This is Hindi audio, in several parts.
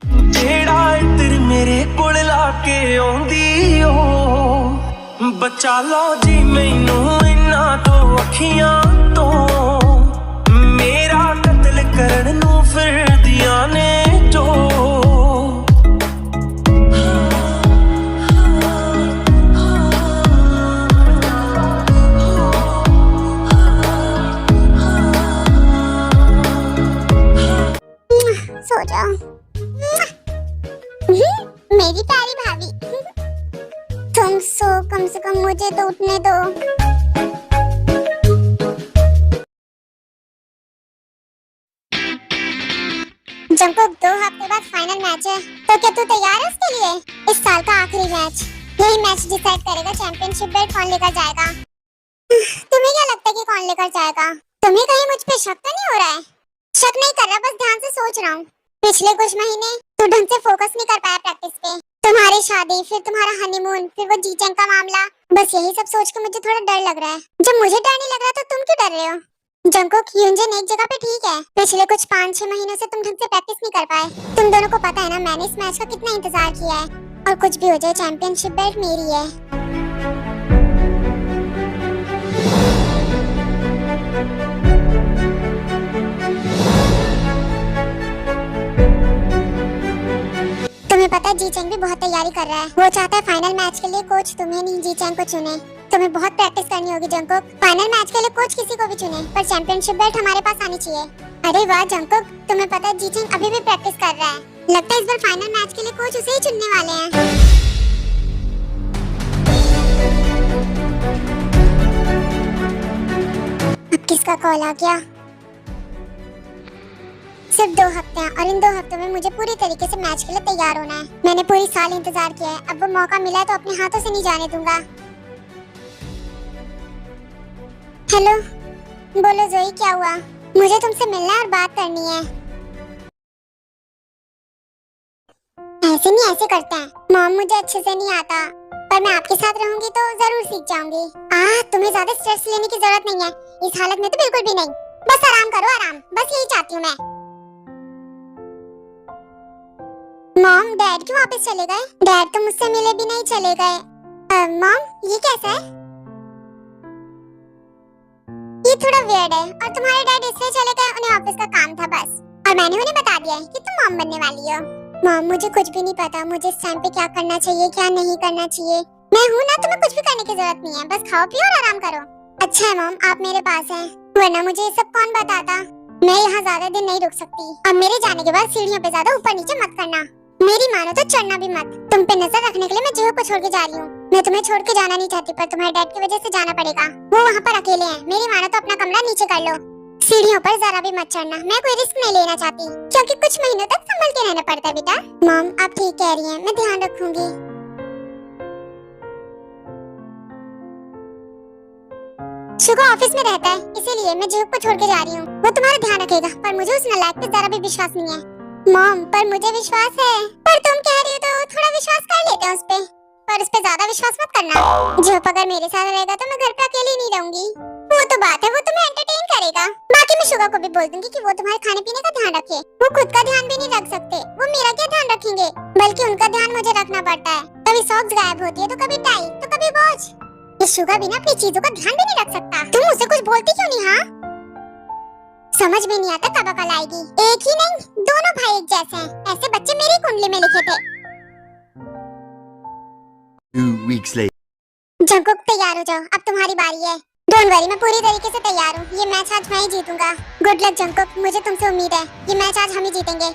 जेड़ा इत्र मेरे कोल लाके आउंदी ओ बचा लो जी मैनू इन्ना तो अखियां तो मेरा कत्ल करन नू फिरदियां ने जो सो जाओ मेरी प्यारी भाभी। तुम सो, कम से कम मुझे तो उठने दो। जंगकुक 2 हफ्ते बाद फाइनल मैच है, तो क्या तू तैयार है उसके लिए? इस साल का आखिरी मैच, यही मैच डिसाइड करेगा चैंपियनशिप बेल्ट कौन लेकर जाएगा। तुम्हें क्या लगता है कि कौन लेकर जाएगा? तुम्हें कहीं मुझ पे शक तो नहीं हो रहा है? शक नहीं कर रहा, बस ध्यान से सोच रहा हूँ। पिछले कुछ महीने तू ढंग से फोकस नहीं कर पाया प्रैक्टिस पे। तुम्हारी शादी, फिर तुम्हारा हनीमून, फिर वो जीचेंग का मामला, बस यही सब सोच के मुझे थोड़ा डर लग रहा है। जब मुझे डर नहीं लग रहा तो तुम क्यों डर रहे हो? जंगकुक, यूनजन एक जगह पे ठीक है, पिछले कुछ 5-6 महीनों से तुम ढंग से प्रैक्टिस नहीं कर पाए। तुम दोनों को पता है ना, मैंने इस मैच का कितना इंतजार किया है, और कुछ भी हो जाए चैंपियनशिप बेल्ट मेरी है। तुम्हें पता है जीचेंग भी बहुत तैयारी कर रहा है। वो चाहता है फाइनल मैच के लिए कोच तुम्हें नहीं, जीचेंग को चुने। तुम्हें बहुत प्रैक्टिस करनी होगी जंगकुक। फाइनल मैच के लिए कोच किसी को भी चुने, पर चैंपियनशिप बेल्ट हमारे पास आनी चाहिए। अरे वाह जंगकुक, तुम्हें पता है जीचेंग अभी भी प्रैक्टिस कर रहा है। लगता है इस बार फाइनल मैच के लिए कोच उसे ही चुनने वाले हैं। अब किसका कॉल आ गया? सिर्फ 2 हफ्ते हैं, और इन 2 हफ्तों में मुझे पूरी तरीके से मैच के लिए तैयार होना है। मैंने पूरी साल इंतजार किया है, अब वो मौका मिला है तो अपने हाथों से नहीं जाने दूंगा। हेलो, बोलो जोई, क्या हुआ? मुझे तुमसे मिलना है और बात करनी है। ऐसे नहीं, ऐसे करते हैं। मॉम, मुझे अच्छे से नहीं आता, पर मैं आपके साथ रहूंगी तो जरूर सीख जाऊंगी। तुम्हें ज्यादा स्ट्रेस लेने की जरूरत नहीं है, इस हालत में तो बिल्कुल भी नहीं। बस आराम करो, आराम, बस यही चाहती हूँ मैं। मॉम, डैड क्यों वापस चले गए? डैड तो मुझसे मिले भी नहीं चले गए। मॉम, ये कैसा है? ये थोड़ा वियर्ड है, और तुम्हारे डैड इसलिए चले गए, उन्हें ऑफिस का काम था बस, और मैंने उन्हें बता दिया है कि तुम मॉम बनने वाली हो। मॉम, मुझे कुछ भी नहीं पता, मुझे इस टाइम पे क्या करना चाहिए, क्या नहीं करना चाहिए। मैं हूँ ना, तुम्हें कुछ भी करने की जरूरत नहीं है, बस खाओ पियो और आराम करो। अच्छा है मॉम, आप मेरे पास हैं, वरना मुझे ये सब कौन बताता। मैं यहाँ ज्यादा दिन नहीं रुक सकती। अब मेरे जाने के बाद सीढ़ियों पे ज्यादा ऊपर नीचे मत करना। मेरी मानो तो चढ़ना भी मत। तुम पे नजर रखने के लिए मैं जोह को छोड़ के जा रही हूँ। मैं तुम्हें छोड़ के जाना नहीं चाहती, पर तुम्हारे डैड की वजह से जाना पड़ेगा। वो वहाँ पर अकेले हैं। मेरी मानो तो अपना कमरा नीचे कर लो। सीढ़ियों पर जरा भी मत चढ़ना, मैं कोई रिस्क नहीं लेना चाहती, क्योंकि कुछ महीनों तक संभल के रहना पड़ता है बेटा। मॉम, आप ठीक कह रही हैं, मैं ध्यान रखूंगी। शुगर ऑफिस में रहता है, इसीलिए मैं जोह को छोड़ के जा रही हूँ। वो तुम्हारा ध्यान रखेगा, पर मुझे उस नालायक पे जरा भी विश्वास नहीं है। मॉम, पर मुझे विश्वास है। पर तुम कह रही हो तो थोड़ा विश्वास कर लेते हैं उस पे, पर उस पे ज्यादा विश्वास मत करना। जोह अगर मेरे साथ रहेगा तो मैं घर पे अकेली नहीं रहूंगी। वो तो बात है, वो तुम्हें एंटरटेन करेगा। बाकी मैं शुगर को भी बोल दूंगी कि वो तुम्हारे खाने पीने का ध्यान रखे। वो खुद का ध्यान भी नहीं रख सकते, वो मेरा क्या ध्यान रखेंगे, बल्कि उनका ध्यान मुझे रखना पड़ता है। कभी सॉक्स गायब होती है, तो कभी टाई, तो कभी वॉच। ये शुगर भी ना अपनी चीजों का ध्यान भी नहीं रख सकता। तुम मुझसे कुछ बोलती क्यों नहीं? हाँ, समझ में नहीं आता कब अकल आएगी। एक ही नहीं, दोनों भाई एक जैसे हैं। ऐसे बच्चे मेरी कुंडली में लिखे थे। 2 weeks later. जंगकुक, तैयार हो जाओ, अब तुम्हारी बारी है। डोंट वरी, मैं पूरी तरीके से तैयार हूँ। ये मैच आज मैं ही जीतूंगा। गुड लक जंगकुक, मुझे तुमसे उम्मीद है, ये मैच आज हम ही जीतेंगे।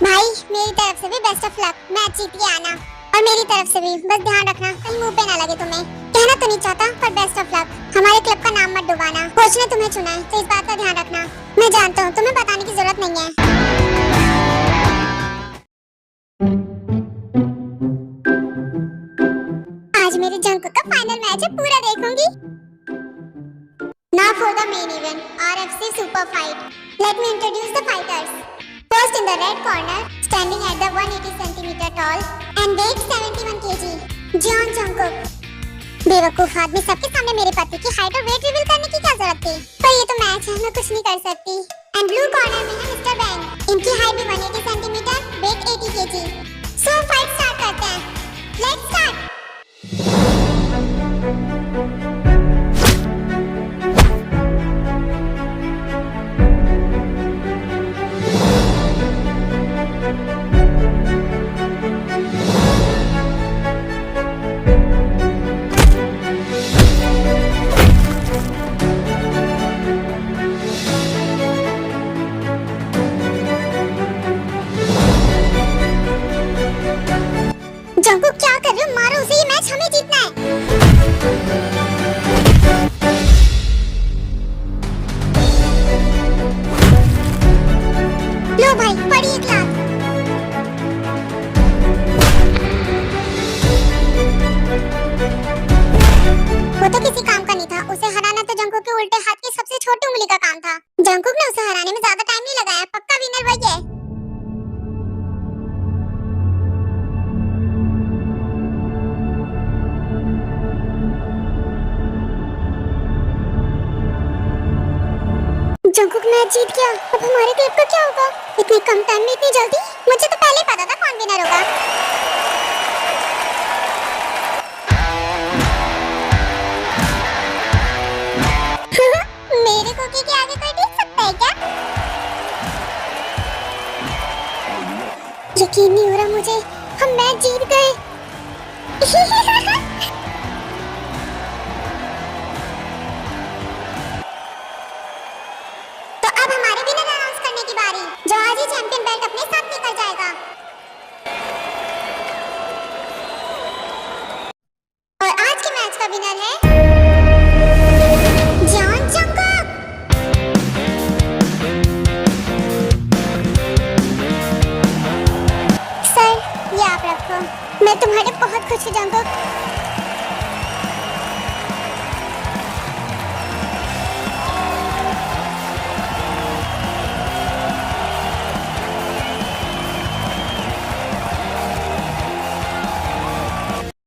भाई, मेरी तरफ से भी बेस्ट ऑफ लक। मैच जीत के आना, और मेरी तरफ से भी बस ध्यान रखना कहीं मुंह पे ना लगे तुम्हें। कहना तो नहीं चाहता, पर बेस्ट ऑफ लक। हमारे क्लब का नाम मत डुबाना। कोच ने तुम्हें चुना है, तो इस बात का ध्यान रखना। मैं जानता हूँ, तुम्हें बताने की जरूरत नहीं है। आज मेरे जंगकुक का फाइनल मैच है, पूरा देखूंगी। Now for the main event, RFC Super Fight. Let me introduce the fighters. First in the red corner, standing at the 180 cm tall and weight 71 kg, Jeon Jungkook. बेवकूफ आदमी, सबके सामने मेरे पति की हाइट और वेट रिवील करने की क्या जरूरत थी? पर ये तो मैच है, मैं कुछ नहीं कर सकती। एंड ब्लू कॉर्नर में है मिस्टर बैंग। इनकी हाइट भी 180 सेंटीमीटर, वेट 80 kg, लो भाई, पड़ी एक लात। वो तो किसी काम का नहीं था, उसे हराना तो जंकुक के उल्टे हाथ की सबसे छोटी उंगली का काम था। जंकुक ने उसे हराने में ज्यादा टाइम नहीं लगाया, पक्का विनर वही है। जंकुक मैच जीत गया, अब हमारे क्लिप का क्या होगा? इतनी कम टाइम में इतनी जल्दी? मुझे तो पहले ही पता था कौन विनर होगा। मेरे कुकी के आगे कोई टिक सकता है क्या? यकीन नहीं हो रहा मुझे, हम मैच जीत गए। तो अब हमारे विनर अनाउंस करने की बारी, जो आज ही चैंपियन बेल्ट अपने साथ लेकर जाएगा। और आज के मैच का विनर है जॉन जंकुक। सर, ये आप रखो, मैं तुम्हारे बहुत खुश हूँ जंकुक।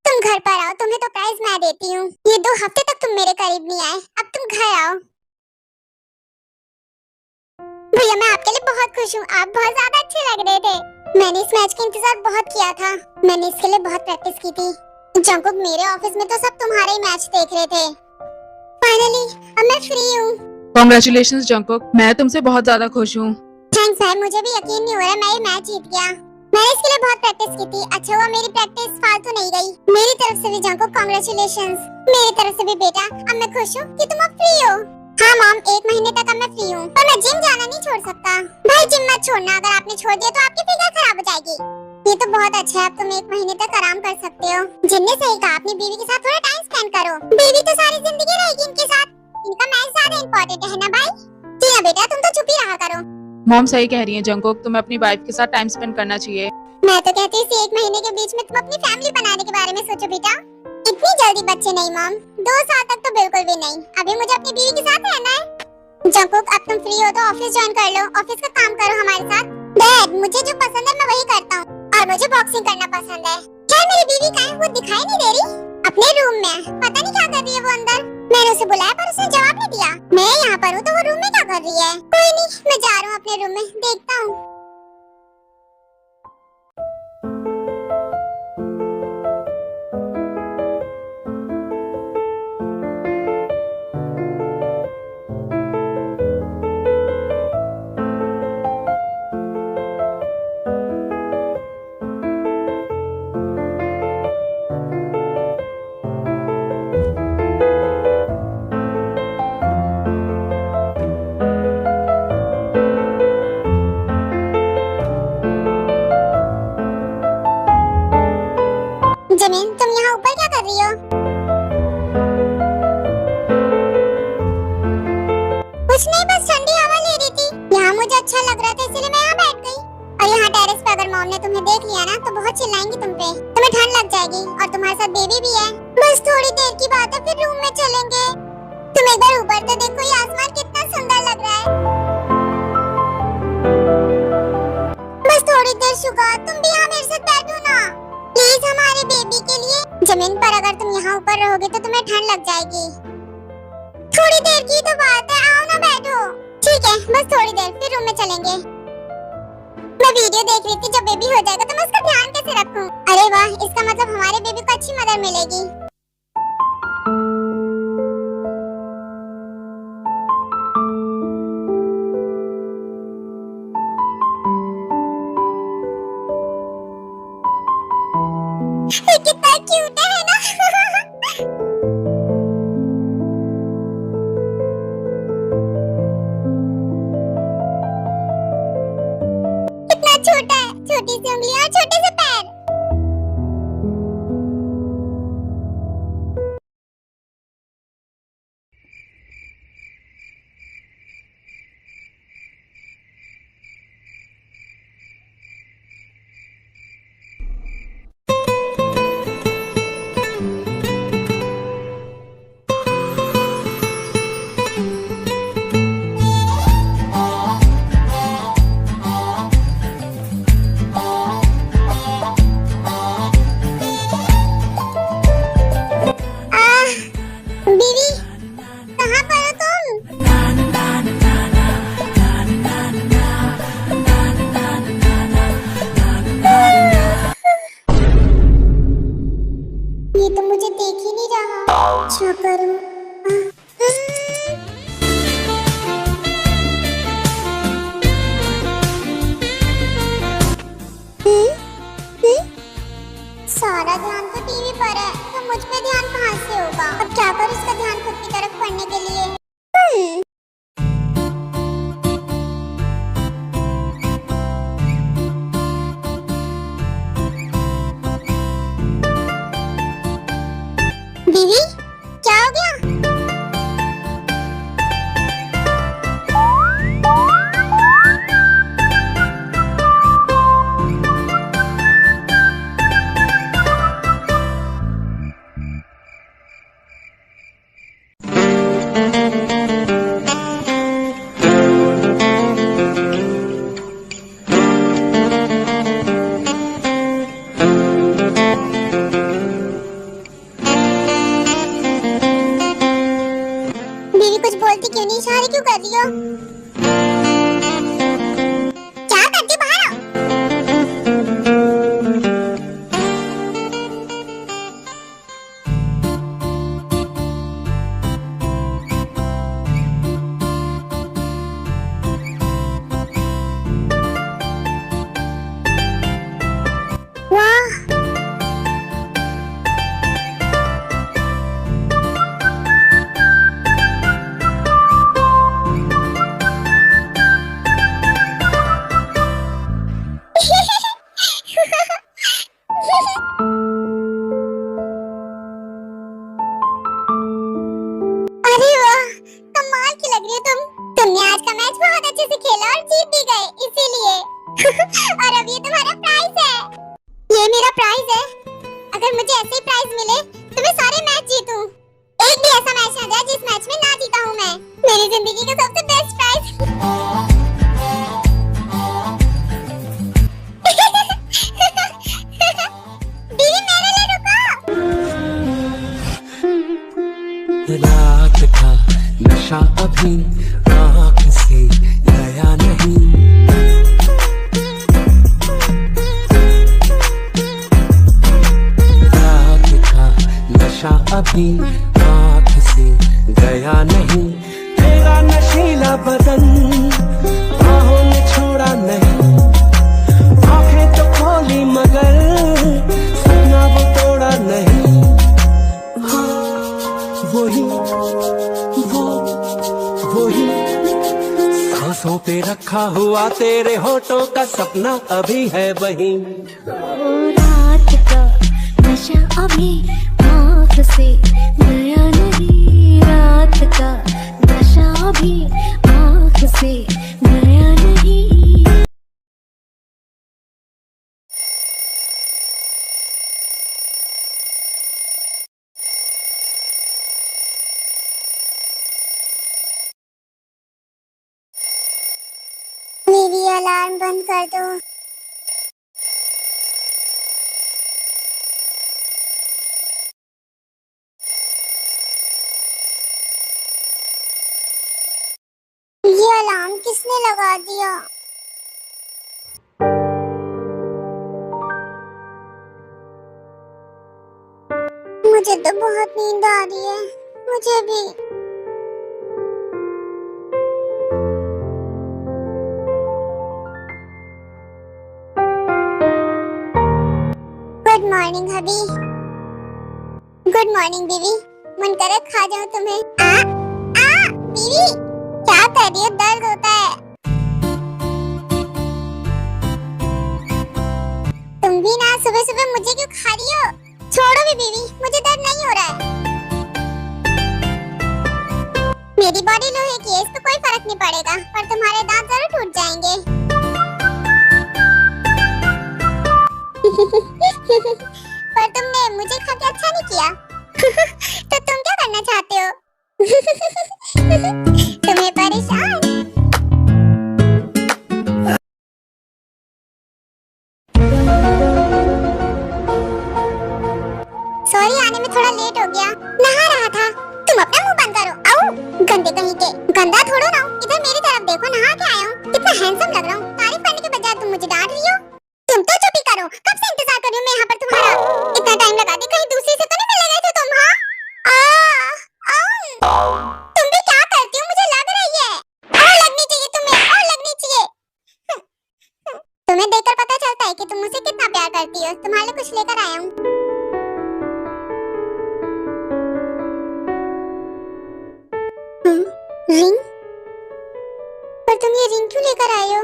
तुम घर पर आओ, तुम्हें तो प्राइज मैं देती हूँ। ये 2 हफ्ते तक तुम मेरे करीब नहीं आए, अब तुम घर आओ। भैया मैं आपके लिए बहुत खुश हूँ, आप बहुत ज्यादा अच्छे लग रहे थे। मैंने इस मैच का इंतजार बहुत किया था, मैंने इसके लिए बहुत प्रैक्टिस की थी। जंकुक, मेरे ऑफिस में तो सब तुम्हारे ही मैच देख रहे थे। फाइनली अब मैं फ्री हूँ। कांग्रेचुलेशंस जंकुक, मैं तुमसे बहुत ज्यादा खुश हूँ। थैंक्स भाई, मुझे भी यकीन नहीं हो रहा मैं ये मैच जीत गया। मैंने इसके लिए बहुत प्रैक्टिस की थी, अच्छा हुआ मेरी प्रैक्टिस फालतू नहीं गई। मेरी तरफ से भी जंकुक कांग्रेचुलेशंस। मेरी तरफ से भी बेटा, अब मैं खुश हूँ कि तुम अब फ्री हो। हाँ मॉम, 1 महीने तक अब मैं फ्री हूँ, पर मैं जिम जाना नहीं छोड़ सकता। भाई जिम मत छोड़ना, अगर आपने छोड़ दिया तो आपकी फिगर खराब हो जाएगी। ये तो बहुत अच्छा है, अब तुम 1 महीने तक आराम कर सकते हो। जिनने सही कहा, अपनी बीवी के साथ थोड़ा टाइम स्पेंड करो। बीवी तो सारी जिंदगी रहेगी इनके साथ, इनका मैच ज्यादा इम्पोर्टेंट है ना भाई। जी हाँ बेटा, तुम तो चुप ही रहा करो। मॉम सही कह रही है जंकुक, तुम्हें अपनी वाइफ के साथ टाइम स्पेंड करना चाहिए। मैं तो कहती हूँ इस 1 महीने के बीच में तुम अपनी फैमिली बनाने के बारे में सोचो बेटा। इतनी जल्दी बच्चे नहीं मॉम, 2 साल तक तो बिल्कुल भी नहीं। अभी मुझे अपनी बीवी के साथ रहना है। जंकुक, अब तुम फ्री हो तो ऑफिस ज्वाइन कर लो, ऑफिस का काम करो हमारे साथ। डैड, मुझे जो पसंद है मैं वही करता हूँ, और मुझे बॉक्सिंग करना पसंद है। खैर मेरी बीवी कहाँ है? वो दिखाई नहीं दे रही। अपने रूम में है, पता नहीं क्या कर रही है वो अंदर। मैंने उसे बुलाया पर उसने जवाब नहीं दिया। मैं यहाँ पर हूँ तो वो रूम में क्या कर रही है? कोई नहीं, मैं जा रहा हूँ अपने रूम में, देखता हूँ। जमीन, तुम यहाँ ऊपर क्या कर रही हो? कुछ नहीं, बस ठंडी हवा ले रही थी। यहाँ मुझे अच्छा लग रहा था इसलिए मैं यहाँ बैठ गई। और यहाँ टेरेस पे अगर मॉम ने तुम्हें देख लिया ना तो बहुत चिल्लाएंगी तुम पे, तुम्हें ठंड लग जाएगी। और तुम्हारे साथ बेबी भी है। बस थोड़ी देर की बात है, फिर रूम में चलेंगे। तुम एक बार ऊपर तो देखो, ये आसमान कितना सुंदर लग रहा है। बस थोड़ी देर शुगा, तुम भी यहाँ मेरे साथ बैठो ना प्लीज, हमारे बेबी के लिए। जमीन पर अगर तुम यहाँ ऊपर रहोगे तो तुम्हें ठंड लग जाएगी। थोड़ी देर की तो बात है, आओ ना बैठो। ठीक है, बस थोड़ी देर, फिर रूम में चलेंगे। मैं वीडियो देख रही थी, जब बेबी हो जाएगा तो मैं उसका ध्यान कैसे रखूं? अरे वाह, इसका मतलब हमारे बेबी को अच्छी मदर मिलेगी। ये कितना क्यूट है ना? कितना छोटा है, छोटी सी उंगली और छोटे से पैर। अभी आँख से गया नहीं। रात का नशा अभी आँख से गया नहीं। तेरा नशीला बदन बाहों में छोड़ा नहीं। आंखें तो खोली मगर सपना वो तोड़ा नहीं। हाँ, वही सांसों पे रखा हुआ तेरे होठों का सपना अभी है वही। रात का नशा अभी आँख से गया नहीं। रात का नशा अभी आँख से गया नहीं। मेरी अलार्म बंद कर दो। ये अलार्म किसने लगा दिया? मुझे तो बहुत नींद आ रही है। मुझे भी। गुड मॉर्निंग हबी। गुड मॉर्निंग बीवी। मन करे खा जाऊं तुम्हें। बीवी क्या कर रही हो? दर्द होता है। तुम भी ना सुबह सुबह मुझे क्यों खा रही हो? छोड़ो भी बीवी, मुझे दर्द नहीं हो रहा है। मेरी बॉडी लोहे की है, इस पे कोई फर्क नहीं पड़ेगा, पर तुम्हारे दांत जरूर टूट जाएंगे। पर तुमने मुझे खा के अच्छा नहीं किया। तो तुम क्या करना चाहते हो? तुम्हें परेशान। सॉरी, आने में थोड़ा लेट हो गया। नहा रहा था। तुम अपना मुंह बंद करो। आओ गंदे कहीं के। गंदा थोड़ा ना हूँ, इधर मेरी तरफ देखो, नहा के आया हूँ। कितना हैंडसम लग रहा हूँ। तारीफ करने के बजाय तुम मुझे डांट रही हो। तुम तो चुप ही करो। कब से इंतजार कर रही हूँ मैं यहाँ पर तुम्हारा। इतना टाइम लगा दी, कहीं दूसरी से तो नहीं मिलने गए थे तुम? हाँ, तुम भी क्या करती हो? मुझे लग रही है। और लगनी चाहिए तुम्हें, और लगनी चाहिए। तुम्हें देखकर पता चलता है कि तुम मुझसे कितना प्यार करती हो। तुम्हारे लिए कुछ लेकर आया हूँ। रिंग? पर तुम ये रिंग क्यों लेकर आए हो?